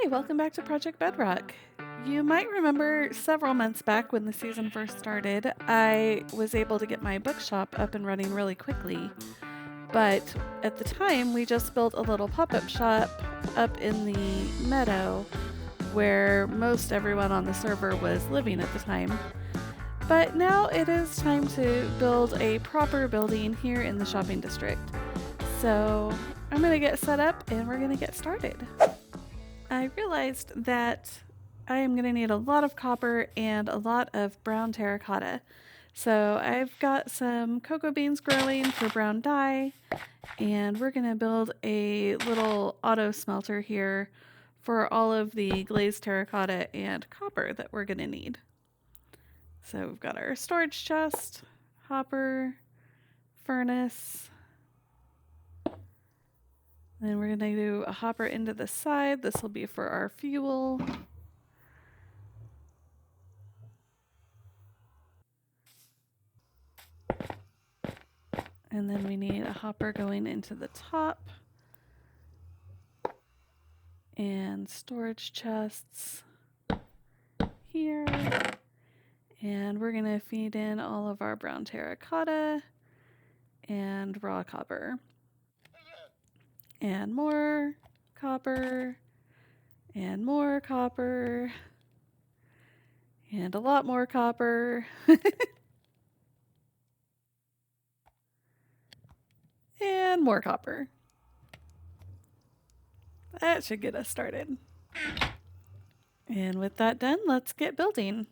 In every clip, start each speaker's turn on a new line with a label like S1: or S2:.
S1: Hey, welcome back to Project Bedrock. You might remember several months back when the season first started, I was able to get my bookshop up and running really quickly. But at the time, we just built a little pop up shop up in the meadow where most everyone on the server was living at the time. But now it is time to build a proper building here in the shopping district. So I'm going to get set up and we're going to get started. I realized that I am going to need a lot of copper and a lot of brown terracotta. So I've got some cocoa beans growing for brown dye, and we're going to build a little auto smelter here for all of the glazed terracotta and copper that we're going to need. So we've got our storage chest, hopper, furnace. Then we're going to do a hopper into the side. This will be for our fuel. And then we need a hopper going into the top. And storage chests here. And we're going to feed in all of our brown terracotta and raw copper. And more copper. And more copper. And a lot more copper. And more copper. That should get us started. And with that done, let's get building.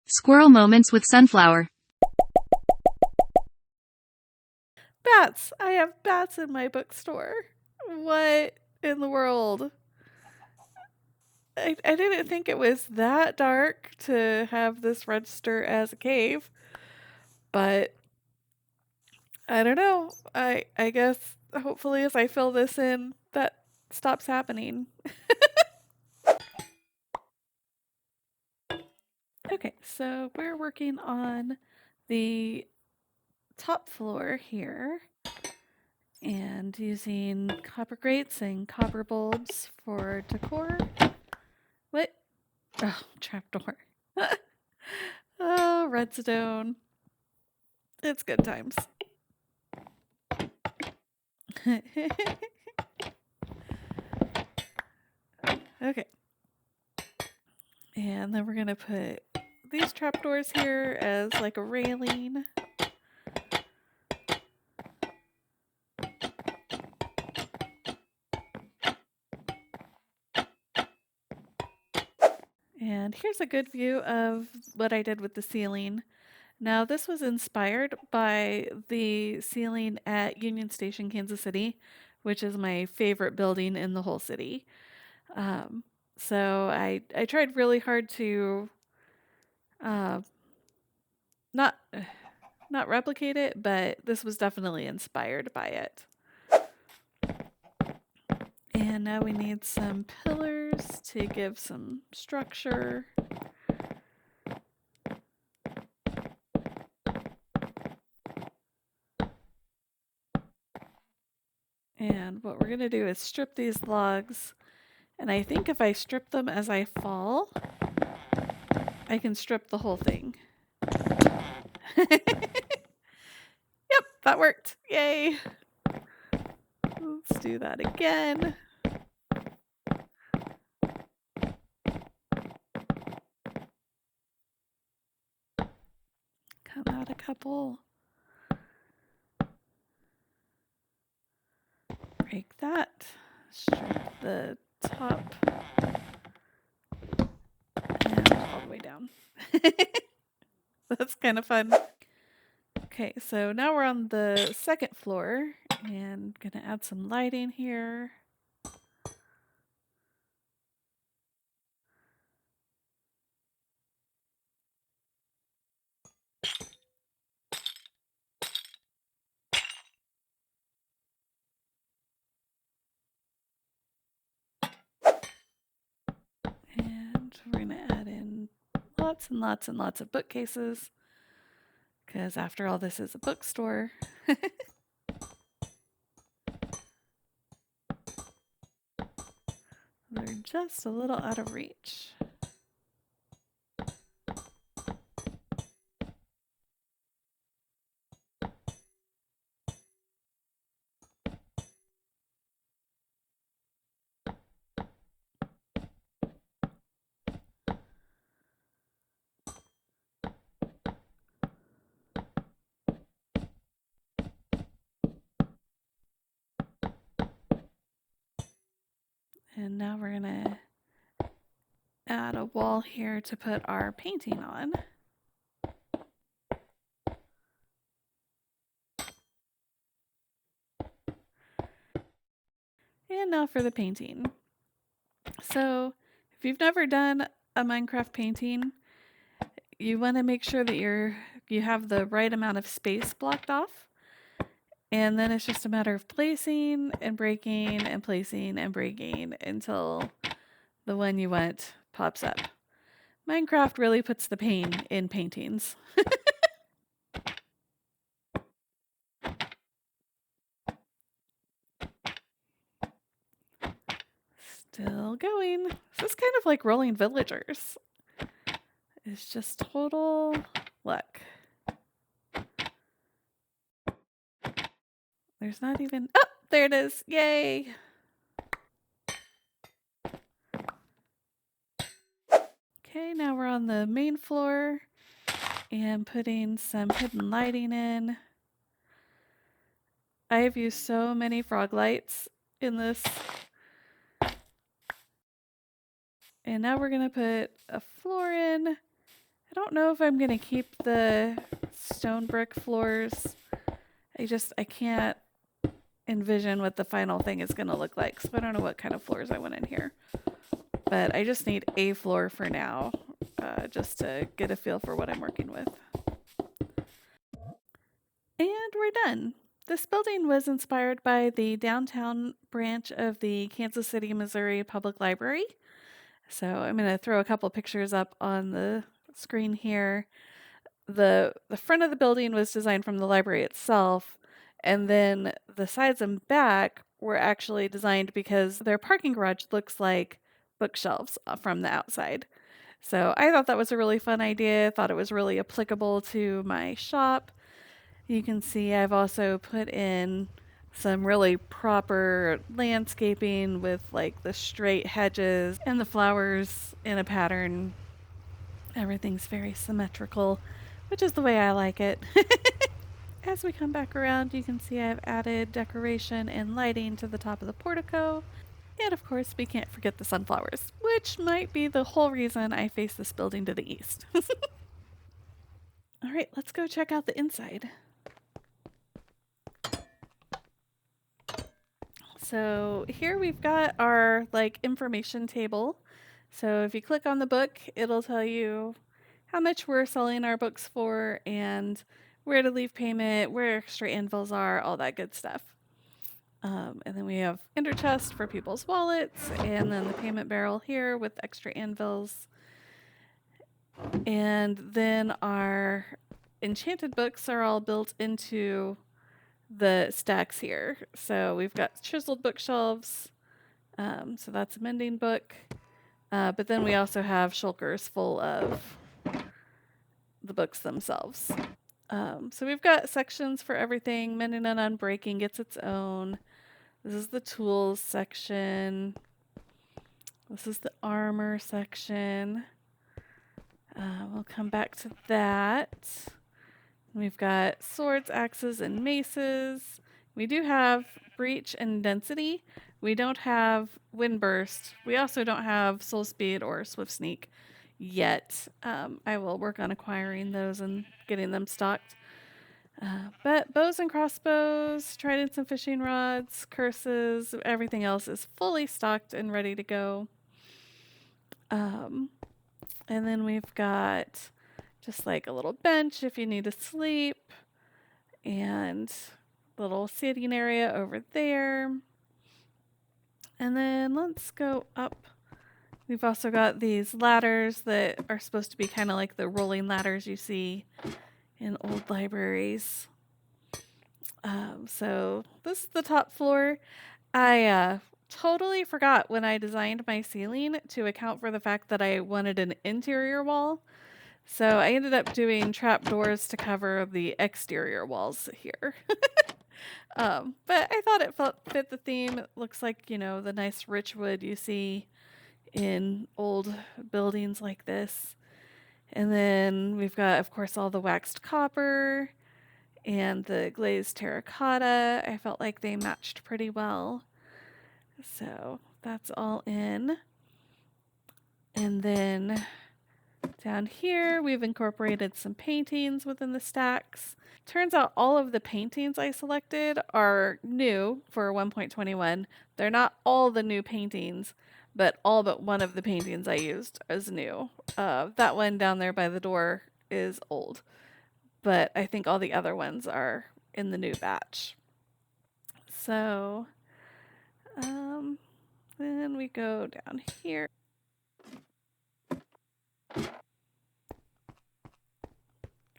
S2: Squirrel moments with sunflower.
S1: Bats! I have bats in my bookstore. What in the world? I didn't think it was that dark to have this register as a cave. But I don't know. I guess hopefully if I fill this in, that stops happening. Okay, so we're working on the top floor here and using copper grates and copper bulbs for decor. What? Oh, trapdoor. Oh, redstone. It's good times. Okay. And then we're going to put these trapdoors here as like a railing. And here's a good view of what I did with the ceiling. Now, this was inspired by the ceiling at Union Station, Kansas City, which is my favorite building in the whole city. So I tried really hard to not not replicate it, but this was definitely inspired by it. And now we need some pillars to give some structure. And what we're going to do is strip these logs. And I think if I strip them as I fall, I can strip the whole thing. Yep, that worked. Yay. Let's do that again. Come out a couple. Break that. Strip the top. And all the way down. That's kind of fun. Okay, so now we're on the second floor and gonna add some lighting here. And we're gonna add in lots and lots and lots of bookcases because after all, this is a bookstore. They're just a little out of reach. And now we're gonna add a wall here to put our painting on. And now for the painting. So if you've never done a Minecraft painting, you want to make sure that you have the right amount of space blocked off. And then it's just a matter of placing and breaking and placing and breaking until the one you want pops up. Minecraft really puts the pain in paintings. Still going. This is kind of like Rolling Villagers. It's just total luck. There's not even... Oh, there it is. Yay. Okay, now we're on the main floor and putting some hidden lighting in. I have used so many frog lights in this. And now we're going to put a floor in. I don't know if I'm going to keep the stone brick floors. I can't envision what the final thing is going to look like. So I don't know what kind of floors I want in here. But I just need a floor for now, just to get a feel for what I'm working with. And we're done. This building was inspired by the downtown branch of the Kansas City, Missouri Public Library. So I'm going to throw a couple pictures up on the screen here. The front of the building was designed from the library itself, and then the sides and back were actually designed because their parking garage looks like bookshelves from the outside. So I thought that was a really fun idea. Thought it was really applicable to my shop. You can see I've also put in some really proper landscaping with like the straight hedges and the flowers in a pattern. Everything's very symmetrical, which is the way I like it. As we come back around, you can see I've added decoration and lighting to the top of the portico. And of course, we can't forget the sunflowers, which might be the whole reason I face this building to the east. All right, let's go check out the inside. So here we've got our information table. So if you click on the book, it'll tell you how much we're selling our books for and where to leave payment, where extra anvils are, all that good stuff. And then we have interchest for people's wallets, and then the payment barrel here with extra anvils. And then our enchanted books are all built into the stacks here. So we've got chiseled bookshelves. So that's a mending book. But then we also have shulkers full of the books themselves. So we've got sections for everything. Mending and Unbreaking gets its own. This is the tools section. This is the armor section. We'll come back to that. We've got swords, axes, and maces. We do have breach and density. We don't have windburst. We also don't have soul speed or swift sneak yet. I will work on acquiring those and getting them stocked. But bows and crossbows, tridents and fishing rods, curses, everything else is fully stocked and ready to go. And then we've got just like a little bench if you need to sleep, and little seating area over there. And then let's go up. We've also got these ladders that are supposed to be kind of like the rolling ladders you see in old libraries. So this is the top floor. I totally forgot when I designed my ceiling to account for the fact that I wanted an interior wall. So I ended up doing trapdoors to cover the exterior walls here. But I thought it fit the theme. It looks like, you know, the nice rich wood you see in old buildings like this. And then we've got, of course, all the waxed copper and the glazed terracotta. I felt like they matched pretty well. So that's all in. And then down here, we've incorporated some paintings within the stacks. Turns out all of the paintings I selected are new for 1.21. They're not all the new paintings, but all but one of the paintings I used is new. That one down there by the door is old, but I think all the other ones are in the new batch. So then we go down here.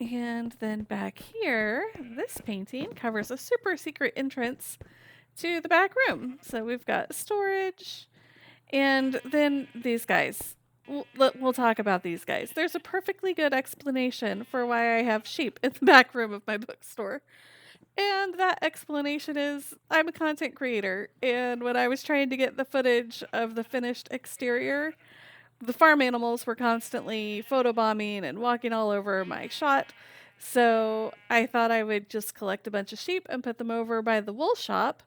S1: And then back here, this painting covers a super secret entrance to the back room. So we've got storage, and then these guys. We'll talk about these guys. There's a perfectly good explanation for why I have sheep in the back room of my bookstore. And that explanation is I'm a content creator, and when I was trying to get the footage of the finished exterior, the farm animals were constantly photobombing and walking all over my shot. So I thought I would just collect a bunch of sheep and put them over by the wool shop,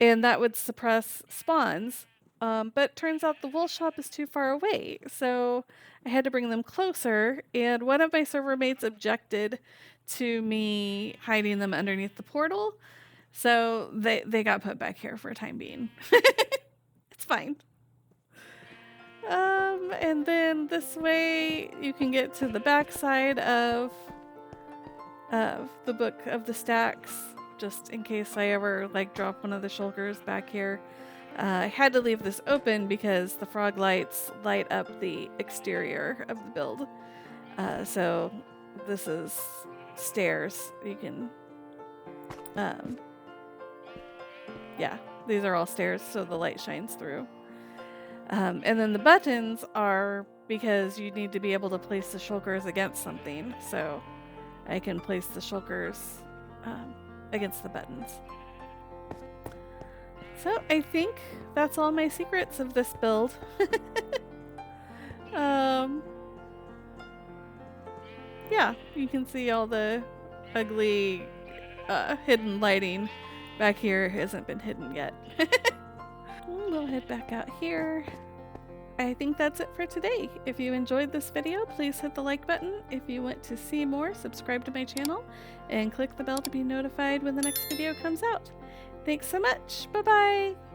S1: and that would suppress spawns. But turns out the wool shop is too far away, so I had to bring them closer, and one of my server mates objected to me hiding them underneath the portal, so they got put back here for a time being. It's fine. And then this way you can get to the back side of the book of the stacks, just in case I ever like drop one of the shulkers back here. I had to leave this open because the frog lights light up the exterior of the build. So this is stairs. You can, yeah, these are all stairs, so the light shines through. And then the buttons are because you need to be able to place the shulkers against something. So I can place the shulkers against the buttons. So I think that's all my secrets of this build. Yeah, you can see all the ugly hidden lighting back here hasn't been hidden yet. We'll head back out here. I think that's it for today. If you enjoyed this video, please hit the like button. If you want to see more, subscribe to my channel and click the bell to be notified when the next video comes out. Thanks so much. Bye-bye.